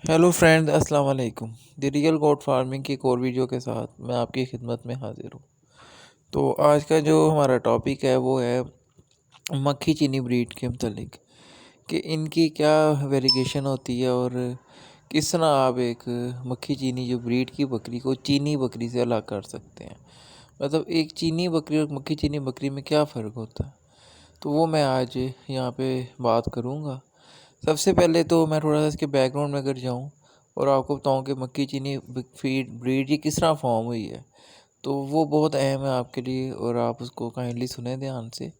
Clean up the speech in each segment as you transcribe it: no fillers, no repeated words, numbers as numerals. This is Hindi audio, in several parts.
हेलो फ्रेंड, अस्सलाम वालेकुम। द रियल गोट फार्मिंग की एक और वीडियो के साथ मैं आपकी खिदमत में हाजिर हूँ। तो आज का जो हमारा टॉपिक है वो है मक्खी चीनी ब्रीड के मतलब कि इनकी क्या वेरिएशन होती है और किस तरह आप एक मक्खी चीनी जो ब्रीड की बकरी को चीनी बकरी से अलग कर सकते हैं। मतलब एक चीनी बकरी और मक्खी चीनी बकरी में क्या फ़र्क होता है, तो वो मैं आज यहाँ पे बात करूँगा। सबसे पहले तो मैं थोड़ा सा इसके बैकग्राउंड में अगर जाऊँ और आपको बताऊँ कि मक्की चीनी फीड ब्रीड ये किस तरह फॉर्म हुई है, तो वो बहुत अहम है आपके लिए और आप उसको काइंडली सुने ध्यान से।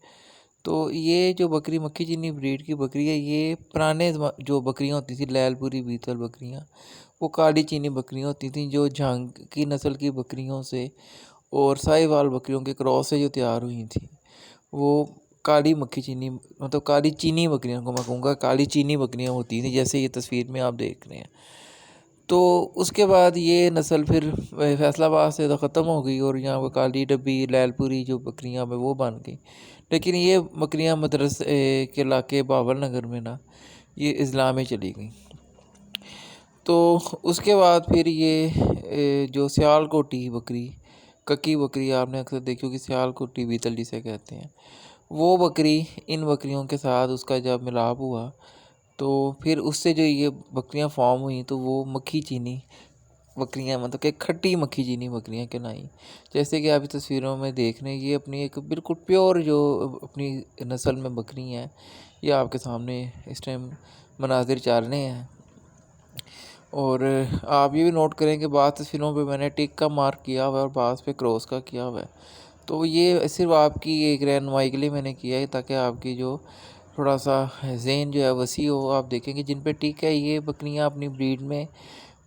तो ये जो बकरी मक्खी चीनी ब्रीड की बकरी है, ये पुराने जो बकरियां होती थी लैलपुरी बीतल बकरियां, वो काली चीनी बकरियां होती थी जो झांग की नस्ल की बकरियों से और साहिवाल बकरियों के क्रॉस से जो तैयार हुई थी, वो काली मक्खी चीनी मतलब काली चीनी बकरियों को मैं कहूँगा काली चीनी बकरियाँ होती थी, जैसे ये तस्वीर में आप देख रहे हैं। तो उसके बाद ये नस्ल फिर फैसलाबाद से तो ख़त्म हो गई और यहाँ पर काली डब्बी लैलपुरी जो बकरियाँ में वो बन गई। लेकिन ये बकरियाँ मदरसे के इलाके बाबर नगर में ना ये इस्लाम में चली गई। तो उसके बाद फिर ये जो सियालकोटी बकरी कक्की बकरी आपने अक्सर देखी होगी, सियालकोटी बीतल जिसे कहते हैं, वो बकरी इन बकरियों के साथ उसका जब मिलाप हुआ तो फिर उससे जो ये बकरियां फॉर्म हुई तो वो मक्खी चीनी बकरियां मतलब कि खट्टी मक्खी चीनी बकरियां कहलाई। जैसे कि आप इस तस्वीरों में देख रहे हैं, ये अपनी एक बिल्कुल प्योर जो अपनी नस्ल में बकरी हैं, ये आपके सामने इस टाइम मनाजिर चाल रहे हैं। और आप ये भी नोट करें कि बाद तस्वीरों पे मैंने टिक का मार्क किया हुआ है और बाज़ पे क्रॉस का किया हुआ है। तो ये सिर्फ आपकी एक रहनुमाई के लिए मैंने किया है ताकि आपकी जो थोड़ा सा ज़हन जो है वसी हो। आप देखेंगे जिन पे टिक है ये बकरियां अपनी ब्रीड में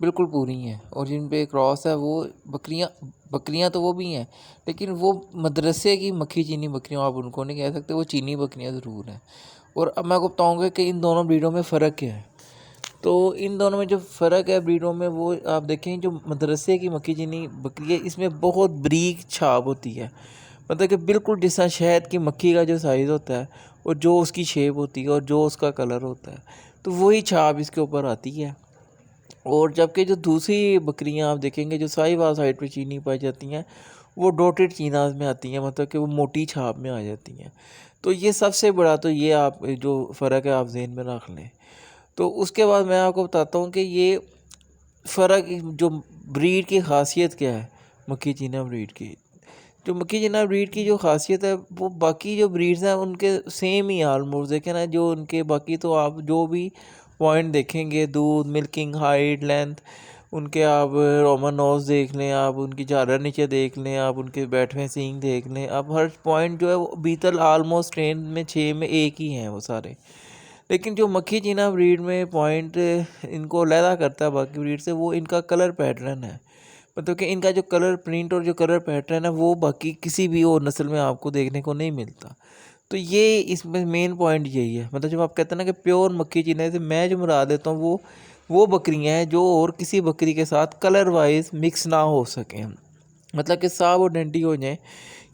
बिल्कुल पूरी हैं, और जिन पे क्रॉस है वो बकरियां बकरियां तो वो भी हैं, लेकिन वो मदरसे की मक्खी चीनी बकरियां आप उनको नहीं कह सकते, वो चीनी बकरियां ज़रूर हैं। और अब मैं आपको बताऊँगा कि इन दोनों ब्रीडों में फ़र्क क्या है। तो इन दोनों में जो फ़र्क है ब्रीडों में, वो आप देखें जो मदरसे की मक्खी चीनी बकरी है इसमें बहुत बारीक छाप होती है। मतलब कि बिल्कुल जिस तरह शहद की मक्खी का जो साइज़ होता है और जो उसकी शेप होती है और जो उसका कलर होता है, तो वही छाप इसके ऊपर आती है। और जबकि जो दूसरी बकरियां आप देखेंगे जो साहिवाल साइड पे चीनी पाई जाती हैं, वो डॉटेड चीनाज में आती हैं, मतलब कि वो मोटी छाप में आ जाती हैं। तो ये सबसे बड़ा तो ये आप जो फ़र्क है आप जहन में रख लें। तो उसके बाद मैं आपको बताता हूँ कि ये फ़र्क जो ब्रीड की ख़ासियत क्या है मक्खी चीना ब्रीड की। जो मक्खी चीना ब्रीड की जो ख़ासियत है वो बाकी जो ब्रीड्स हैं उनके सेम ही ऑलमोस्ट देखें ना, जो उनके बाकी तो आप जो भी पॉइंट देखेंगे दूध मिल्किंग हाइट लेंथ उनके, आप रोमन नोज देख लें, आप उनकी झालर नीचे देख लें, आप उनके बैठवें सींग देख लें, आप हर पॉइंट जो है वो बीतल ऑलमोस्ट ट्रेन में 6 में एक ही हैं वो सारे। लेकिन जो मक्खी चीना ब्रीड में पॉइंट इनको अलहदा करता है बाकी ब्रीड से, वो इनका कलर पैटर्न है। मतलब कि इनका जो कलर प्रिंट और जो कलर पैटर्न है वो बाकी किसी भी और नस्ल में आपको देखने को नहीं मिलता। तो ये इसमें मेन पॉइंट यही है। मतलब जब आप कहते हैं ना कि प्योर मक्खी चीना से मैं जो मुराद लेता हूँ वो बकरियाँ हैं जो और किसी बकरी के साथ कलर वाइज मिक्स ना हो सकें, मतलब कि साफ और डंडी हो जाए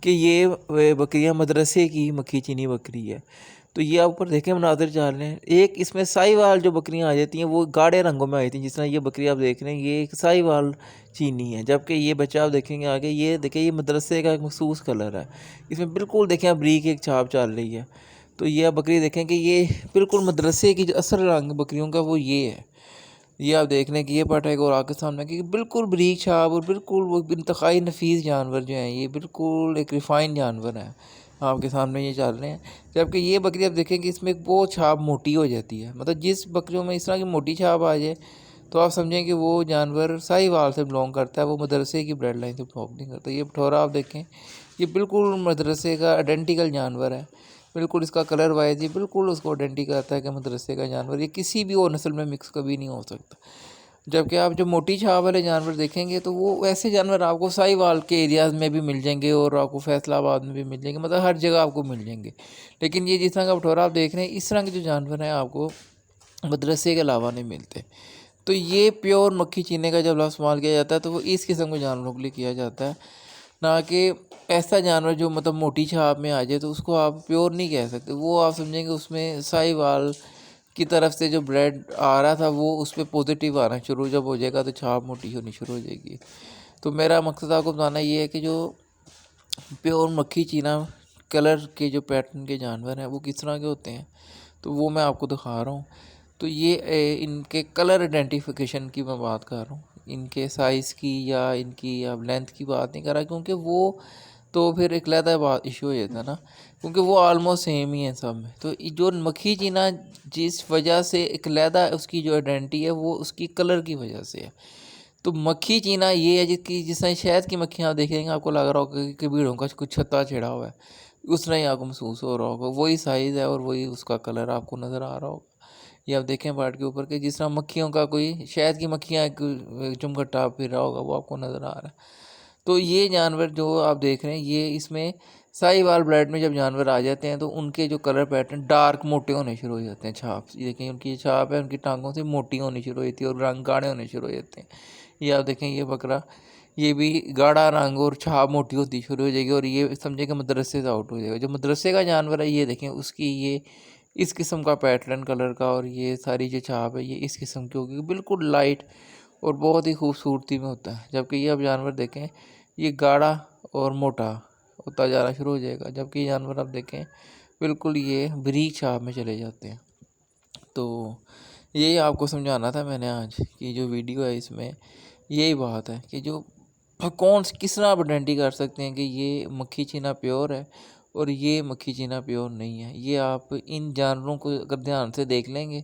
कि ये बकरियां मदरसे की मक्खी चीनी बकरी है। तो ये आप ऊपर देखें मनाजिर चाल रहे हैं, एक इसमें साहिवाल जो बकरियां आ जाती हैं वो गाढ़े रंगों में आई थी, जिस तरह ये बकरी आप देख रहे हैं ये एक साहिवाल चीनी है। जबकि ये बच्चा आप देखेंगे आगे, ये देखिए ये मदरसे का एक मखसूस कलर है, इसमें बिल्कुल देखें आप ब्रीक एक छाप चल रही है। तो ये आप बकरी देखें कि ये बिल्कुल मदरसे की जो असल रंग बकरियों का वो ये है। ये आप देख लें कि ये पार्ट है और आगे सामने कि बिल्कुल बारीक छाप और बिल्कुल वो इंतहाई नफीस जानवर जो हैं, ये बिल्कुल एक रिफाइंड जानवर हैं आपके सामने ये चल रहे हैं। जबकि ये बकरी आप देखेंगे इसमें वो छाप मोटी हो जाती है। मतलब जिस बकरियों में इस तरह की मोटी छाप आ जाए तो आप समझें कि वो जानवर साहिवाल से बिलोंग करता है, वो मदरसे की ब्लड लाइन से बिलोंग नहीं करता। ये भठोरा आप देखें, ये बिल्कुल मदरसे का आइडेंटिकल जानवर है। बिल्कुल इसका कलर वाइज ये बिल्कुल उसको आइडेंटिटी करता है कि मदरसे का जानवर, ये किसी भी और नस्ल में मिक्स कभी नहीं हो सकता। जबकि आप जो मोटी छाप वाले जानवर देखेंगे तो वो वैसे जानवर आपको साहिवाल के एरियाज़ में भी मिल जाएंगे और आपको फैसलाबाद में भी मिल जाएंगे, मतलब हर जगह आपको मिल जाएंगे। लेकिन ये जिस तरह का भठोरा आप देख रहे हैं, इस तरह के जो जानवर हैं आपको मदरसे के अलावा नहीं मिलते। तो ये प्योर मक्खी चीने का जब लफ्ज़ इस्तेमाल किया जाता है तो वो इस किस्म के जानवरों के लिए किया जाता है, ना कि ऐसा जानवर जो मतलब मोटी छाप में आ जाए तो उसको आप प्योर नहीं कह सकते। वो आप समझेंगे उसमें साहिवाल की तरफ से जो ब्लड आ रहा था वो उस पर पॉजिटिव आना शुरू जब हो जाएगा तो छाप मोटी होनी शुरू हो जाएगी। तो मेरा मकसद आपको बताना ये है कि जो प्योर मक्खी चीना कलर के जो पैटर्न के जानवर हैं वो किस तरह के होते हैं, तो वो मैं आपको दिखा रहा हूँ। तो ये इनके कलर आइडेंटिफिकेशन की मैं बात कर रहा हूँ, इनके साइज़ की या इनकी या लेंथ की बात नहीं कर रहा, क्योंकि वो तो फिर एक अलहदा बात इशू हो जाता है ना, क्योंकि वो ऑलमोस्ट सेम ही है सब में। तो जो मक्खी चीना जिस वजह से एक अलहदा उसकी जो आइडेंटिटी है वो उसकी कलर की वजह से है। तो मक्खी चीना ये है जिसकी जिस तरह शहद की मक्खियाँ आप देखेंगे आपको लग रहा होगा कि भीड़ों का कुछ छत्ता छिड़ा हुआ है, उस तरह ही आपको महसूस हो रहा होगा। वही साइज़ है और वही उसका कलर आपको नज़र आ रहा होगा। ये आप देखें पार्ट के ऊपर के जिस तरह मक्खियों का कोई शहद की मक्खियाँ एक चुमकट्टा फिर रहा होगा वो आपको नज़र आ रहा है। तो ये जानवर जो आप देख रहे हैं ये इसमें साहिवाल ब्लड में जब जानवर आ जाते हैं तो उनके जो कलर पैटर्न डार्क मोटे होने शुरू हो जाते हैं। छाप ये देखें, उनकी छाप है उनकी टांगों से मोटी होनी शुरू हो जाती है और रंग गाढ़े होने शुरू हो जाते हैं। ये आप देखें ये बकरा, ये भी गाढ़ा रंग और छाप मोटी होती शुरू हो जाएगी और ये समझे कि मदरसे से आउट हो जाएगा। जो मदरसे का जानवर है ये देखें उसकी ये इस किस्म का पैटर्न कलर का और ये सारी जो छाप है ये इस किस्म की होगी, बिल्कुल लाइट और बहुत ही खूबसूरती में होता है। जबकि ये आप जानवर देखें ये गाढ़ा और मोटा होता जाना शुरू हो जाएगा, जबकि ये जानवर आप देखें बिल्कुल ये बारीक छाप में चले जाते हैं। तो यही आपको समझाना था मैंने आज कि जो वीडियो है इसमें यही बात है कि जो कौन किस तरह आप आइडेंटिटी कर सकते हैं कि ये मक्खी चीना प्योर है और ये मक्खी चीना प्योर नहीं है। ये आप इन जानवरों को अगर ध्यान से देख लेंगे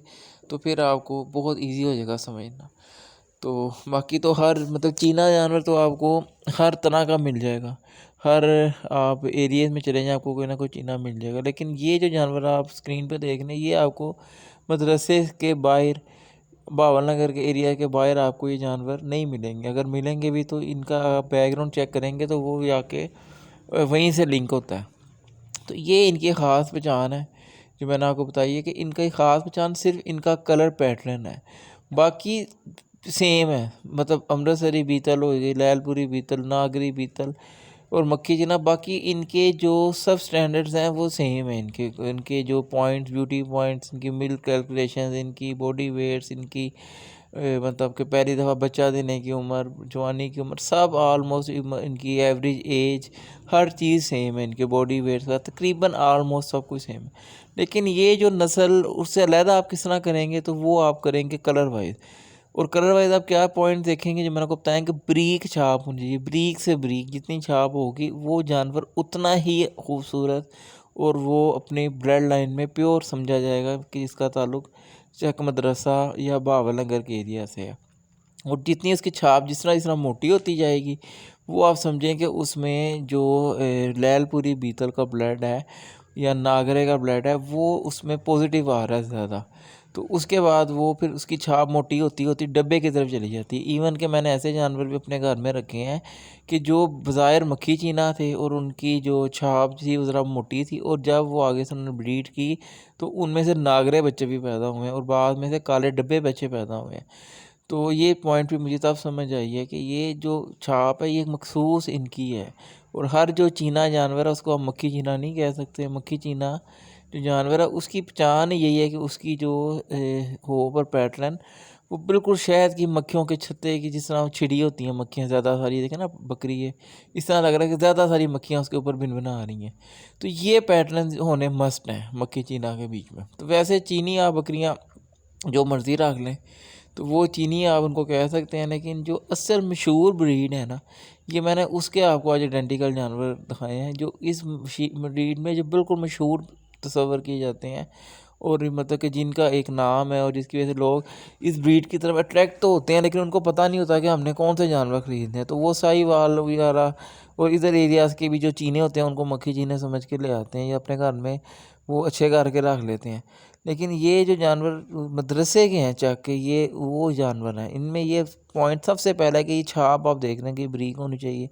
तो फिर आपको बहुत इजी हो जाएगा समझना। तो बाकी तो हर मतलब चीना जानवर तो आपको हर तरह का मिल जाएगा, हर आप एरिया में चले जाएँ आपको कोई ना कोई चीना मिल जाएगा। लेकिन ये जो जानवर आप स्क्रीन पे देख रहे हैं ये आपको मदरसे के बाहर बावल नगर के एरिया के बाहर आपको ये जानवर नहीं मिलेंगे। अगर मिलेंगे भी तो इनका बैकग्राउंड चेक करेंगे तो वो जाके वहीं से लिंक होता है। तो ये इनकी ख़ास पहचान है जो मैंने आपको बताई है कि इनका ख़ास पहचान सिर्फ इनका कलर पैटर्न है, बाकी सेम है। मतलब अमृतसरी बीतल हो गई, लैलपुरी बीतल, नागरी बीतल और मक्खी चीना, बाकी इनके जो सब स्टैंडर्ड्स हैं वो सेम है। इनके इनके जो पॉइंट्स, ब्यूटी पॉइंट्स, इनकी मिल्क कैलकुलेशंस, इनकी बॉडी वेट्स, इनकी मतलब कि पहली दफ़ा बच्चा देने की उम्र, जवानी की उम्र, सब ऑलमोस्ट इनकी एवरेज एज हर चीज़ सेम है। इनके बॉडी वेट्स का तकरीबन ऑलमोस्ट सब कुछ सेम है। लेकिन ये जो नस्ल उससे अलहदा आप किस तरह करेंगे तो वो आप करेंगे कलर वाइज। और कलर वाइज आप क्या पॉइंट देखेंगे जो मैंने आपको बताया कि ब्रीक छाप होनी चाहिए, ब्रीक से ब्रीक जितनी छाप होगी वो जानवर उतना ही खूबसूरत और वो अपनी ब्लड लाइन में प्योर समझा जाएगा कि इसका ताल्लुक चक मदरसा या बावल नगर के एरिया से है। और जितनी उसकी छाप जिस तरह मोटी होती जाएगी वो आप समझें कि उसमें जो लैलपुरी बीतल का ब्लड है या नागरे का ब्लड है वो उसमें पॉजिटिव आ रहा है ज़्यादा। तो उसके बाद वो फिर उसकी छाप मोटी होती होती डब्बे की तरफ चली जाती है। इवन के मैंने ऐसे जानवर भी अपने घर में रखे हैं कि जो बज़ाहिर मक्खी चीना थे और उनकी जो छाप थी वो ज़रा मोटी थी और जब वो आगे से उन्होंने ब्रीड की तो उनमें से नागरे बच्चे भी पैदा हुए हैं और बाद में से काले डब्बे बच्चे पैदा हुए हैं। तो ये पॉइंट भी मुझे तब समझ आई है कि ये जो छाप है ये मखसूस इनकी है और हर जो चीना जानवर है उसको हम मक्खी चीना नहीं कह सकते। मक्खी चीना जो जानवर है उसकी पहचान यही है कि उसकी जो हो पर पैटर्न वो बिल्कुल शहद की मक्खियों के छत्ते की जिस तरह छिड़ी होती हैं मक्खियाँ ज़्यादा सारी, देखें ना बकरी है इस तरह लग रहा है कि ज़्यादा सारी मक्खियाँ उसके ऊपर भिन भिना आ रही हैं। तो ये पैटर्न होने मस्ट हैं मक्खी चीना के बीच में। तो वैसे चीनी या बकरियाँ जो मर्ज़ी रख लें तो वो चीनी आप उनको कह सकते हैं, लेकिन जो असल मशहूर ब्रीड है ना ये मैंने उसके आपको आज आइडेंटिकल जानवर दिखाए हैं जो इस ब्रीड में जो बिल्कुल मशहूर तस्वर किए जाते हैं और मतलब कि जिनका एक नाम है और जिसकी वजह से लोग इस ब्रीड की तरफ अट्रैक्ट तो होते हैं लेकिन उनको पता नहीं होता कि हमने कौन से जानवर ख़रीदने हैं। तो वो साहिवाल वगैरह और इधर एरियाज़ के भी जो चीने होते हैं उनको मक्खी चीने समझ के ले आते हैं या अपने घर में वो अच्छे करके रख लेते हैं। लेकिन ये जो जानवर मदरसे के हैं चक के ये वो जानवर हैं, इनमें ये पॉइंट सबसे पहला है कि ये छाप आप देख रहे हैं कि ब्रीक होनी चाहिए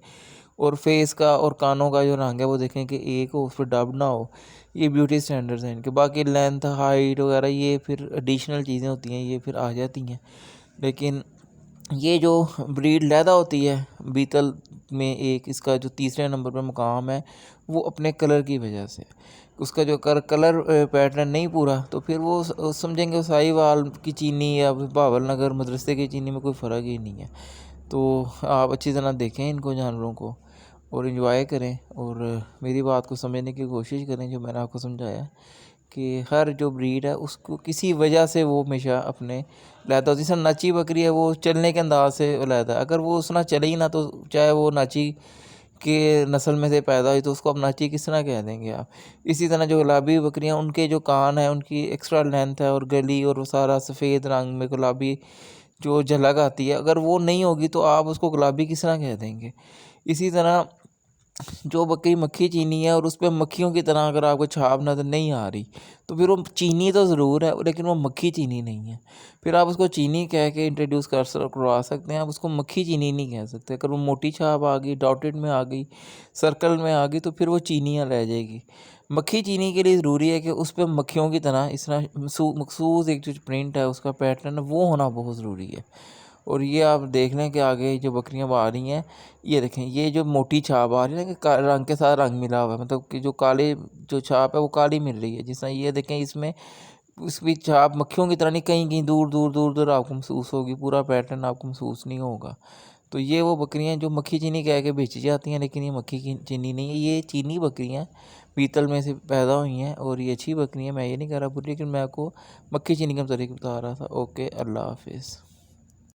और फेस का और कानों का जो रंग है वो देखें कि एक हो उस पर डब ना हो। ये ब्यूटी स्टैंडर्ड्स हैं इनके। बाकी लेंथ हाइट वगैरह ये फिर एडिशनल चीज़ें होती हैं ये फिर आ जाती हैं। लेकिन ये जो ब्रीड लैदा होती है बीतल में, एक इसका जो तीसरे नंबर पर मुकाम है वो अपने कलर की वजह से। उसका जो कलर पैटर्न नहीं पूरा, तो फिर वो समझेंगे साहिवाल की चीनी या भावल नगर मदरसे की चीनी में कोई फ़र्क ही नहीं है। तो आप अच्छी तरह देखें इनको जानवरों को और इन्जॉय करें, और मेरी बात को समझने की कोशिश करें जो मैंने आपको समझाया, कि हर जो ब्रीड है उसको किसी वजह से वो हमेशा अपने लहदा होती है। जैसे नाची बकरी है, वो चलने के अंदाज से लहदा है। अगर वो उसना चले ही ना, तो चाहे वो नाची के नस्ल में से पैदा हुई, तो उसको आप नाची किस तरह कह देंगे आप। इसी तरह जो गुलाबी बकरियां, उनके जो कान है, उनकी एक्स्ट्रा लेंथ है, और गली और वो सारा सफ़ेद रंग में गुलाबी जो झलक आती है, अगर वो नहीं होगी तो आप उसको गुलाबी किस तरह कह देंगे। इसी तरह जो बकरी मक्खी चीनी है और उस पर मक्खियों की तरह अगर आपको छाप नज़र नहीं आ रही, तो फिर वो चीनी तो ज़रूर है, लेकिन वो मक्खी चीनी नहीं है। फिर आप उसको चीनी कह के इंट्रोड्यूस करवा सकते हैं, आप उसको मक्खी चीनी नहीं कह सकते। अगर वो मोटी छाप आ गई, डॉटेड में आ गई, सर्कल में आ गई, तो फिर वो चीनियाँ रह जाएगी। मक्खी चीनी के लिए ज़रूरी है कि उस पर मक्खियों की तरह इस तरह मखसूस एक जो प्रिंट है, उसका पैटर्न है, वो होना बहुत ज़रूरी है। और ये आप देख लें कि आगे जो बकरियां आ रही हैं, ये देखें, ये जो मोटी छाप आ रही है ना, कि रंग के साथ रंग मिला हुआ है, मतलब कि जो काले जो छाप है वो काली मिल रही है। जिस तरह ये देखें, इसमें उसकी छाप मक्खियों की तरह नहीं, कहीं कहीं दूर दूर दूर दूर आपको महसूस होगी, पूरा पैटर्न आपको महसूस नहीं होगा। तो ये वो बकरियां जो मक्खी चीनी कह के बेची जाती हैं, लेकिन ये मक्खी की चीनी नहीं है, ये चीनी बकरियां पीतल में से पैदा हुई हैं, और ये अच्छी बकरियां। मैं ये नहीं कह रहा बुरी, लेकिन मैं आपको मक्खी चीनी का तरीका बता रहा था। ओके, अल्लाह हाफिज़।